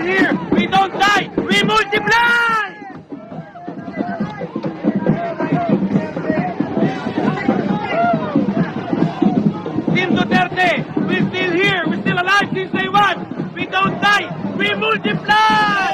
still here. We don't die. We multiply! Team Duterte, we're still here. We're still alive since day one. We don't die. We multiply!